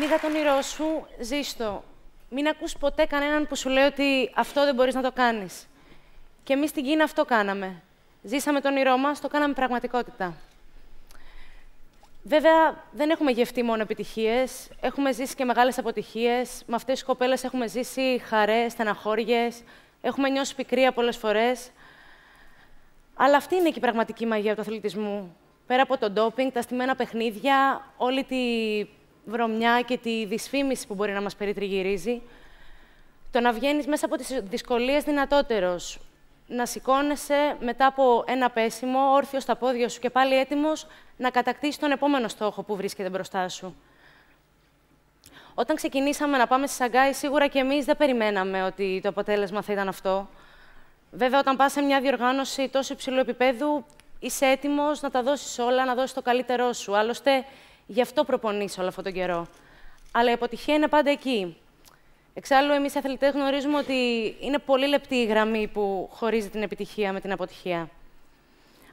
Λίγα το όνειρό σου, ζήστο. Μην ακούς ποτέ κανέναν που σου λέει ότι αυτό δεν μπορείς να το κάνεις. Και εμείς στην Κίνα αυτό κάναμε. Ζήσαμε το όνειρό μας, το κάναμε πραγματικότητα. Βέβαια, δεν έχουμε γευτεί μόνο επιτυχίες. Έχουμε ζήσει και μεγάλες αποτυχίες. Με αυτές τις κοπέλες έχουμε ζήσει χαρές, στεναχώριες. Έχουμε νιώσει πικρία πολλές φορές. Αλλά αυτή είναι και η πραγματική μαγεία του αθλητισμού. Πέρα από το ντόπινγκ, τα στημένα παιχνίδια, όλη τη βρωμιά και τη δυσφήμιση που μπορεί να μας περιτριγυρίζει, το να βγαίνεις μέσα από τις δυσκολίες δυνατότερος, να σηκώνεσαι μετά από ένα πέσιμο, όρθιος στα πόδια σου και πάλι έτοιμος να κατακτήσεις τον επόμενο στόχο που βρίσκεται μπροστά σου. Όταν ξεκινήσαμε να πάμε στη Σαγκάη, σίγουρα και εμείς δεν περιμέναμε ότι το αποτέλεσμα θα ήταν αυτό. Βέβαια, όταν πας σε μια διοργάνωση τόσο υψηλού επίπεδου, είσαι έτοιμος να τα δώσεις όλα, να δώσεις το καλύτερό σου. Άλλωστε, γι' αυτό προπονείς όλο αυτόν τον καιρό. Αλλά η αποτυχία είναι πάντα εκεί. Εξάλλου, εμείς οι αθλητές γνωρίζουμε ότι είναι πολύ λεπτή η γραμμή που χωρίζει την επιτυχία με την αποτυχία.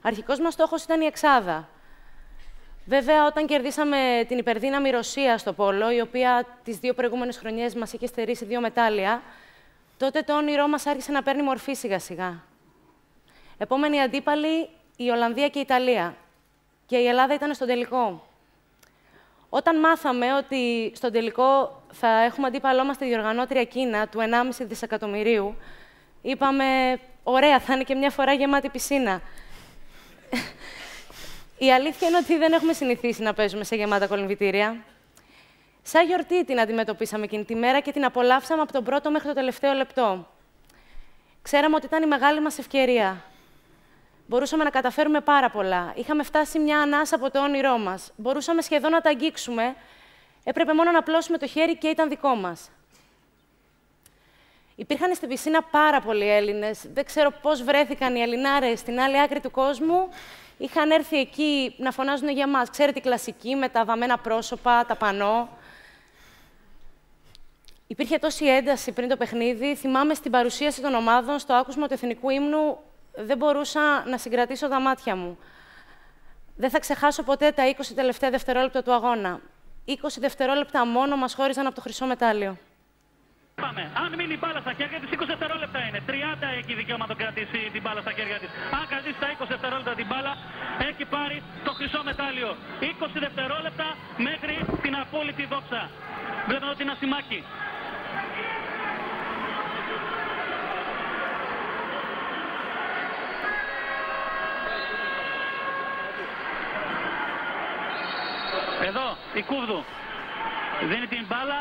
Αρχικός μας στόχος ήταν η εξάδα. Βέβαια, όταν κερδίσαμε την υπερδύναμη Ρωσία στο πόλο, η οποία τις 2 προηγούμενες χρονιές μας είχε στερήσει 2 μετάλλια, τότε το όνειρό μας άρχισε να παίρνει μορφή σιγά-σιγά. Επόμενη αντίπαλη, η Ολλανδία και η Ιταλία. Και η Ελλάδα ήταν στον τελικό. Όταν μάθαμε ότι στον τελικό θα έχουμε αντίπαλό μας τη διοργανώτρια Κίνα του 1,5 δισεκατομμυρίου, είπαμε, ωραία, θα είναι και μια φορά γεμάτη πισίνα. Η αλήθεια είναι ότι δεν έχουμε συνηθίσει να παίζουμε σε γεμάτα κολυμβητήρια. Σαν γιορτή την αντιμετωπίσαμε εκείνη τη μέρα και την απολαύσαμε από τον πρώτο μέχρι το τελευταίο λεπτό. Ξέραμε ότι ήταν η μεγάλη μας ευκαιρία. Μπορούσαμε να καταφέρουμε πάρα πολλά. Είχαμε φτάσει μια ανάσα από το όνειρό μας. Μπορούσαμε σχεδόν να τα αγγίξουμε. Έπρεπε μόνο να απλώσουμε το χέρι και ήταν δικό μας. Υπήρχαν στην πισίνα πάρα πολλοί Έλληνες. Δεν ξέρω πώς βρέθηκαν οι Ελληνάρες στην άλλη άκρη του κόσμου. Είχαν έρθει εκεί να φωνάζουν για μας. Ξέρετε, η κλασική με τα βαμμένα πρόσωπα, τα πανό. Υπήρχε τόση ένταση πριν το παιχνίδι. Θυμάμαι στην παρουσίαση των ομάδων, στο άκουσμα του εθνικού ύμνου, δεν μπορούσα να συγκρατήσω τα μάτια μου. Δεν θα ξεχάσω ποτέ τα 20 τελευταία δευτερόλεπτα του αγώνα. 20 δευτερόλεπτα μόνο μας χώριζαν από το χρυσό μετάλλιο. Πάμε. Αν μείνει η μπάλα στα χέρια της, 20 δευτερόλεπτα είναι. 30 έχει δικαίωμα να κρατήσει την μπάλα στα χέρια της. Αν κρατήσει τα 20 δευτερόλεπτα την μπάλα, έχει πάρει το χρυσό μετάλλιο. 20 δευτερόλεπτα μέχρι την απόλυτη δόξα. Βλέπετε εδώ την Ασημάκη. Εδώ η Κούβδου δίνει την μπάλα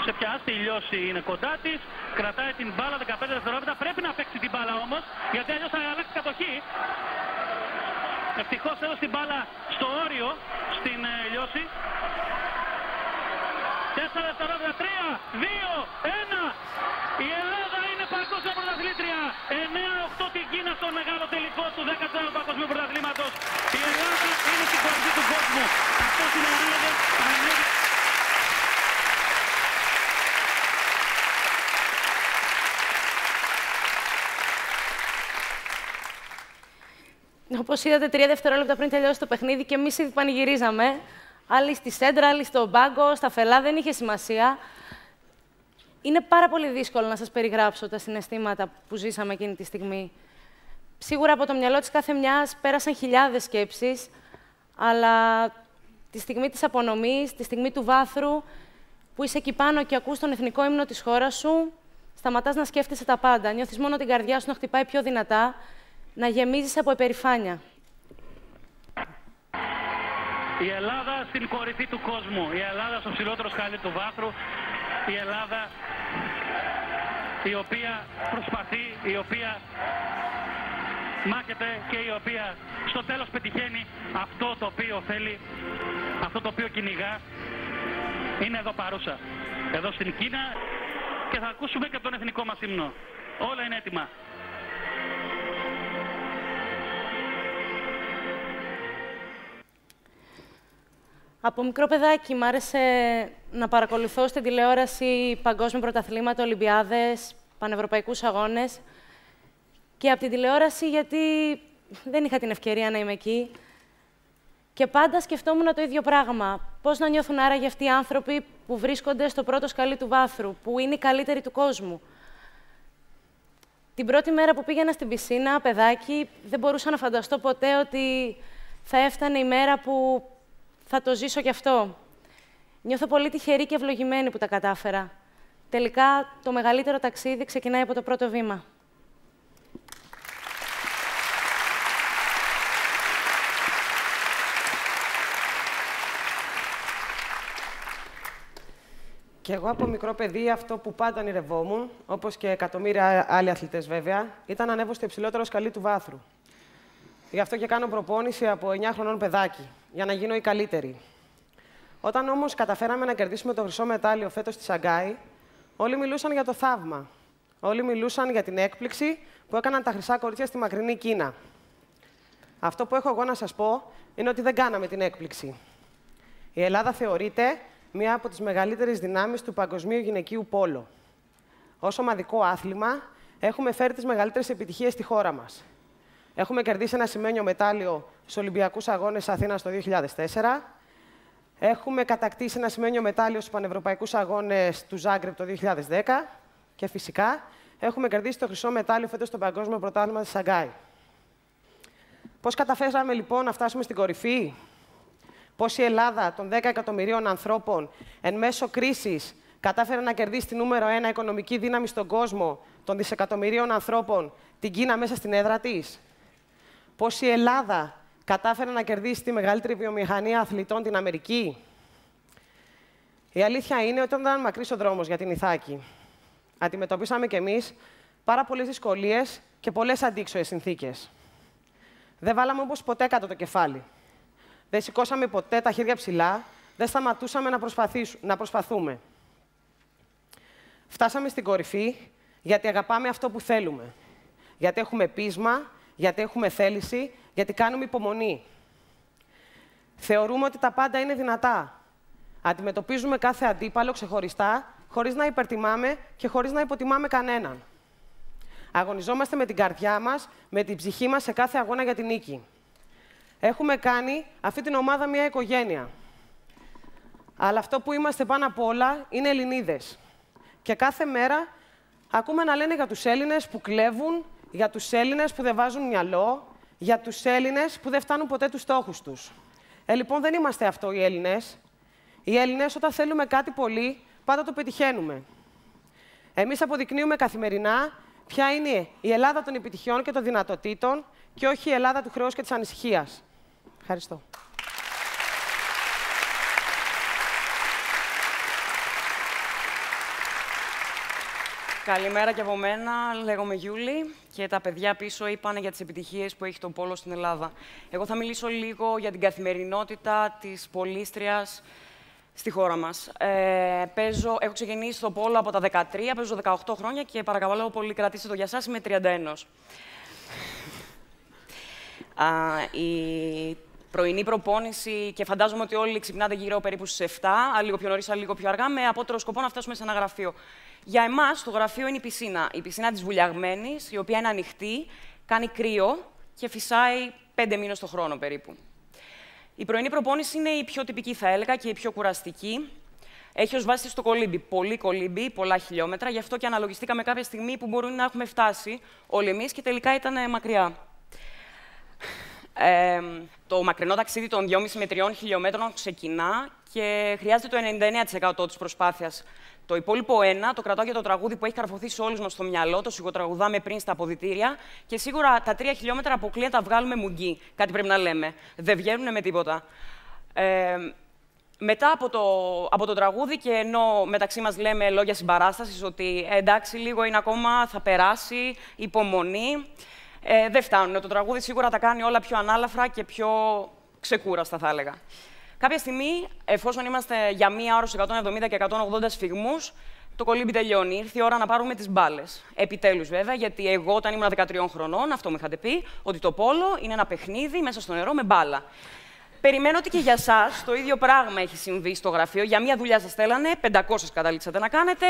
σε ποια στη Λιώση, είναι κοντά της, κρατάει την μπάλα 15 δευτερόλεπτα, πρέπει να παίξει την μπάλα όμως, γιατί αλλιώς θα αλλάξει κατοχή. Ευτυχώς έδωσε την μπάλα στο όριο στην Λιώση. 4 δευτερόλεπτα, 3, 2, 1. Η Ελλάδα είναι παγκόσμια πρωταθλήτρια. 9-8 την Κίνα στο μεγάλο τελικό του 14ου Παγκοσμίου Πρωταθλήματος. Η Ελλάδα είναι στην κορυφή του κόσμου. Αυτό είναι ο Άνναδες. Όπως είδατε, 3 δευτερόλεπτα πριν τελειώσει το παιχνίδι και εμείς ήδη πανηγυρίζαμε. Άλλοι στη σέντρα, άλλοι στον πάγκο, στα φελά, δεν είχε σημασία. Είναι πάρα πολύ δύσκολο να σας περιγράψω τα συναισθήματα που ζήσαμε εκείνη τη στιγμή. Σίγουρα από το μυαλό της κάθε μιας πέρασαν χιλιάδες σκέψεις, αλλά τη στιγμή της απονομής, τη στιγμή του βάθρου, που είσαι εκεί πάνω και ακούς τον εθνικό ύμνο της χώρας σου, σταματάς να σκέφτεσαι τα πάντα. Νιώθεις μόνο την καρδιά σου να χτυπάει πιο δυνατά, να γεμίζεις από υπερηφάνεια. Η Ελλάδα στην κορυφή του κόσμου, η Ελλάδα στο ψηλότερο σκαλί του βάθρου, η Ελλάδα η οποία προσπαθεί, η οποία μάχεται και η οποία στο τέλος πετυχαίνει αυτό το οποίο θέλει, αυτό το οποίο κυνηγά, είναι εδώ παρούσα, εδώ στην Κίνα, και θα ακούσουμε και τον εθνικό μας ύμνο. Όλα είναι έτοιμα. Από μικρό παιδάκι μ' άρεσε να παρακολουθώ στην τηλεόραση παγκόσμια πρωταθλήματα, Ολυμπιάδες, πανευρωπαϊκούς αγώνες. Και από την τηλεόραση, γιατί δεν είχα την ευκαιρία να είμαι εκεί. Και πάντα σκεφτόμουν το ίδιο πράγμα. Πώς να νιώθουν άραγε αυτοί οι άνθρωποι που που βρίσκονται στο πρώτο σκαλί του βάθρου, που είναι οι καλύτεροι του κόσμου. Την πρώτη μέρα που πήγαινα στην πισίνα, παιδάκι, δεν μπορούσα να φανταστώ ποτέ ότι θα έφτανε η μέρα που θα το ζήσω κι αυτό. Νιώθω πολύ τυχερή και ευλογημένη που τα κατάφερα. Τελικά, το μεγαλύτερο ταξίδι ξεκινάει από το πρώτο βήμα. Και εγώ από μικρό παιδί αυτό που πάντα ονειρευόμουν, όπως και εκατομμύρια άλλοι αθλητές βέβαια, ήταν να ανέβω στο υψηλότερο σκαλί του βάθρου. Γι' αυτό και κάνω προπόνηση από 9 χρονών παιδάκι, για να γίνω η καλύτερη. Όταν όμως καταφέραμε να κερδίσουμε το χρυσό μετάλλιο φέτος στη Σαγκάη, όλοι μιλούσαν για το θαύμα. Όλοι μιλούσαν για την έκπληξη που έκαναν τα χρυσά κορίτσια στη μακρινή Κίνα. Αυτό που έχω εγώ να σας πω είναι ότι δεν κάναμε την έκπληξη. Η Ελλάδα θεωρείται μία από τις μεγαλύτερες δυνάμεις του παγκοσμίου γυναικείου πόλο. Ως ομαδικό άθλημα, έχουμε φέρει τις μεγαλύτερες επιτυχίες στη χώρα μας. Έχουμε κερδίσει ένα σημαίνιο μετάλλιο στους Ολυμπιακούς Αγώνες Αθήνας το 2004. Έχουμε κατακτήσει ένα σημαίνιο μετάλλιο στους Πανευρωπαϊκούς Αγώνες του Ζάγκρεπ το 2010. Και φυσικά, έχουμε κερδίσει το χρυσό μετάλλιο φέτος στο Παγκόσμιο Πρωτάθλημα της Σαγκάη. Πώς καταφέραμε λοιπόν να φτάσουμε στην κορυφή? Πώς η Ελλάδα των 10 εκατομμυρίων ανθρώπων εν μέσω κρίσης κατάφερε να κερδίσει τη νούμερο 1 οικονομική δύναμη στον κόσμο των δισεκατομμυρίων ανθρώπων, την Κίνα, μέσα στην έδρα της? Πώς η Ελλάδα κατάφερε να κερδίσει τη μεγαλύτερη βιομηχανία αθλητών, την Αμερική? Η αλήθεια είναι ότι ήταν μακρύς ο δρόμος για την Ιθάκη. Αντιμετωπίσαμε κι εμείς πάρα πολλές δυσκολίες και πολλές αντίξωες συνθήκες. Δεν βάλαμε όμως ποτέ κάτω το κεφάλι. Δεν σηκώσαμε ποτέ τα χέρια ψηλά, δεν σταματούσαμε να προσπαθούμε. Φτάσαμε στην κορυφή γιατί αγαπάμε αυτό που θέλουμε. Γιατί έχουμε πείσμα, γιατί έχουμε θέληση, γιατί κάνουμε υπομονή. Θεωρούμε ότι τα πάντα είναι δυνατά. Αντιμετωπίζουμε κάθε αντίπαλο ξεχωριστά, χωρίς να υπερτιμάμε και χωρίς να υποτιμάμε κανέναν. Αγωνιζόμαστε με την καρδιά μας, με την ψυχή μας σε κάθε αγώνα για την νίκη. Έχουμε κάνει αυτή την ομάδα μια οικογένεια. Αλλά αυτό που είμαστε πάνω απ' όλα είναι Ελληνίδες. Και κάθε μέρα ακούμε να λένε για τους Έλληνες που κλέβουν, για τους Έλληνες που δεν βάζουν μυαλό, για τους Έλληνες που δεν φτάνουν ποτέ τους στόχους τους. Λοιπόν, δεν είμαστε αυτό οι Έλληνες. Οι Έλληνες, όταν θέλουμε κάτι πολύ, πάντα το πετυχαίνουμε. Εμείς αποδεικνύουμε καθημερινά ποια είναι η Ελλάδα των επιτυχιών και των δυνατοτήτων και όχι η Ελλάδα του χρέους και της ανησυχίας. Ευχαριστώ. Καλημέρα και από μένα. Λέγομαι Γιούλη και τα παιδιά πίσω είπαν για τις επιτυχίες που έχει το πόλο στην Ελλάδα. Εγώ θα μιλήσω λίγο για την καθημερινότητα της πολίστριας στη χώρα μας. Έχω ξεκινήσει στο πόλο από τα 13, παίζω 18 χρόνια και παρακαλώ πολύ κρατήστε το για σας, είμαι 31. Η πρωινή προπόνηση, και φαντάζομαι ότι όλοι ξυπνάτε γύρω περίπου στις 7, λίγο πιο νωρίς, λίγο πιο αργά, με απότερο σκοπό να φτάσουμε σε ένα γραφείο. Για εμάς, το γραφείο είναι η πισίνα. Η πισίνα της Βουλιαγμένης, η οποία είναι ανοιχτή, κάνει κρύο και φυσάει 5 μήνες το χρόνο περίπου. Η πρωινή προπόνηση είναι η πιο τυπική, θα έλεγα, και η πιο κουραστική. Έχει ως βάση στο κολύμπι. Πολύ κολύμπι, πολλά χιλιόμετρα, γι' αυτό και αναλογιστήκαμε κάποια στιγμή που μπορεί να έχουμε φτάσει όλοι εμείς και τελικά ήταν μακριά. Το μακρινό ταξίδι των 2,5 με 3 χιλιόμετρων ξεκινά και χρειάζεται το 99% της προσπάθειας. Το υπόλοιπο 1 το κρατάω για το τραγούδι που έχει καρφωθεί σε όλους μας στο μυαλό, το σιγοτραγουδάμε πριν στα αποδυτήρια και σίγουρα τα 3 χιλιόμετρα αποκλείεται να τα βγάλουμε μουγγί. Κάτι πρέπει να λέμε. Δεν βγαίνουν με τίποτα. Μετά από το τραγούδι, και ενώ μεταξύ μας λέμε λόγια συμπαράστασης ότι εντάξει, λίγο είναι ακόμα, θα περάσει, υπομονή, δεν φτάνουν. Το τραγούδι σίγουρα τα κάνει όλα πιο ανάλαφρα και πιο ξεκούραστα, θα έλεγα. Κάποια στιγμή, εφόσον είμαστε για μία ώρα στους 170 και 180 σφυγμούς, το κολύμπι τελειώνει. Ήρθε η ώρα να πάρουμε τις μπάλες. Επιτέλους, βέβαια, γιατί εγώ όταν ήμουν 13 χρονών, αυτό μου είχατε πει, ότι το πόλο είναι ένα παιχνίδι μέσα στο νερό με μπάλα. Περιμένω ότι και για εσάς το ίδιο πράγμα έχει συμβεί στο γραφείο. Για μία δουλειά σας στέλνανε, 500 καταλήξατε να κάνετε.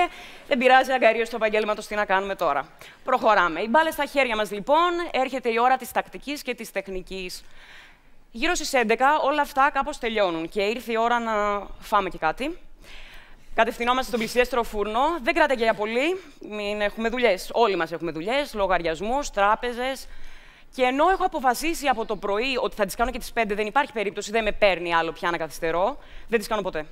Δεν πειράζει, αγκαρίως του επαγγέλματος, τι να κάνουμε τώρα. Προχωράμε. Οι μπάλες στα χέρια μας, λοιπόν, έρχεται η ώρα της τακτικής και της τεχνικής. Γύρω στις 11 όλα αυτά κάπως τελειώνουν και ήρθε η ώρα να φάμε και κάτι. Κατευθυνόμαστε στον πλησιέστερο φούρνο. Δεν κρατάει και για πολύ. Μην έχουμε δουλειές. Όλοι μας έχουμε δουλειές, λογαριασμούς, τράπεζες. Και ενώ έχω αποφασίσει από το πρωί ότι θα τις κάνω και τις 5, δεν υπάρχει περίπτωση, δεν με παίρνει άλλο πια να καθυστερώ, δεν τις κάνω ποτέ.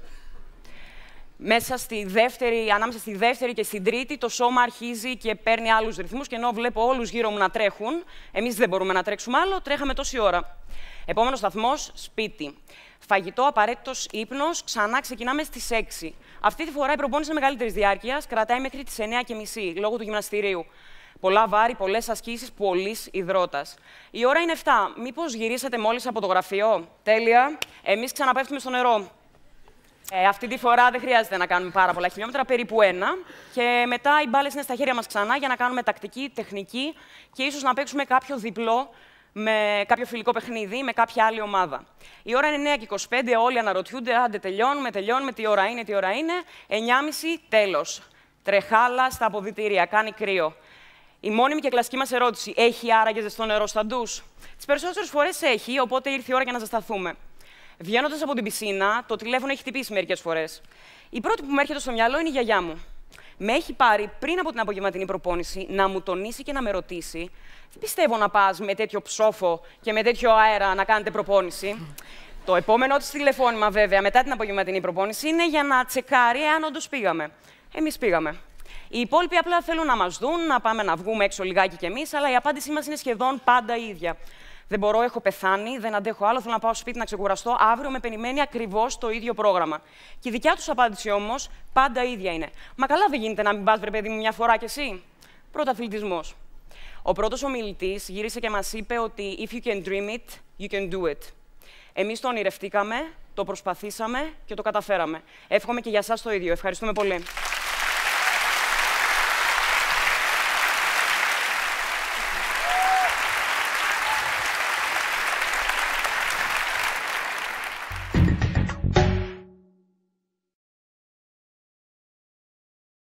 Ανάμεσα στη δεύτερη και στην τρίτη, το σώμα αρχίζει και παίρνει άλλους ρυθμούς και ενώ βλέπω όλους γύρω μου να τρέχουν, εμείς δεν μπορούμε να τρέξουμε άλλο, τρέχαμε τόση ώρα. Επόμενος σταθμός, σπίτι. Φαγητό, απαραίτητος ύπνος, ξανά ξεκινάμε στις 6. Αυτή τη φορά η προπόνηση είναι μεγαλύτερης διάρκειας, κρατάει μέχρι τις 9:30 λόγω του γυμναστηρίου. Πολλά βάρη, πολλές ασκήσεις, πολλής υδρότας. Η ώρα είναι 7. Μήπως γυρίσατε μόλις από το γραφείο? Τέλεια. Εμείς ξαναπέφτουμε στο νερό. Αυτή τη φορά δεν χρειάζεται να κάνουμε πάρα πολλά χιλιόμετρα, περίπου 1. Και μετά οι μπάλες είναι στα χέρια μας ξανά για να κάνουμε τακτική, τεχνική και ίσως να παίξουμε κάποιο διπλό με κάποιο φιλικό παιχνίδι με κάποια άλλη ομάδα. Η ώρα είναι 9:25, όλοι αναρωτιούνται, άντε τελειώνουμε, τι ώρα είναι. 9:30, τέλος. Τρεχάλα στα αποδυτήρια, κάνει κρύο. Η μόνιμη και κλασική μας ερώτηση, έχει άραγε ζεστό νερό στα ντους? Τις περισσότερες φορές έχει, οπότε ήρθε η ώρα για να ζεσταθούμε. Βγαίνοντας από την πισίνα, το τηλέφωνο έχει χτυπήσει μερικές φορές. Η πρώτη που μου έρχεται στο μυαλό είναι η γιαγιά μου. Με έχει πάρει πριν από την απογευματινή προπόνηση να μου τονίσει και να με ρωτήσει: δεν πιστεύω να πας με τέτοιο ψόφο και με τέτοιο αέρα να κάνετε προπόνηση. Το επόμενο της τηλεφώνημα, βέβαια, μετά την απογευματινή προπόνηση, είναι για να τσεκάρει αν όντως πήγαμε. Εμείς πήγαμε. Οι υπόλοιποι απλά θέλουν να μας δουν, να πάμε να βγούμε έξω λιγάκι κι εμείς, αλλά η απάντησή μας είναι σχεδόν πάντα η ίδια. Δεν μπορώ, έχω πεθάνει, δεν αντέχω άλλο, θέλω να πάω σπίτι να ξεκουραστώ. Αύριο με περιμένει ακριβώς το ίδιο πρόγραμμα. Και η δικιά τους απάντηση όμως πάντα ίδια είναι. Μα καλά, δεν γίνεται να μην πας, βρε παιδί μου, μια φορά κι εσύ? Πρωταθλητισμός. Ο πρώτος ομιλητής γύρισε και μας είπε ότι if you can dream it, you can do it. Εμείς το ονειρευτήκαμε, το προσπαθήσαμε και το καταφέραμε. Εύχομαι και για εσάς το ίδιο. Ευχαριστούμε πολύ.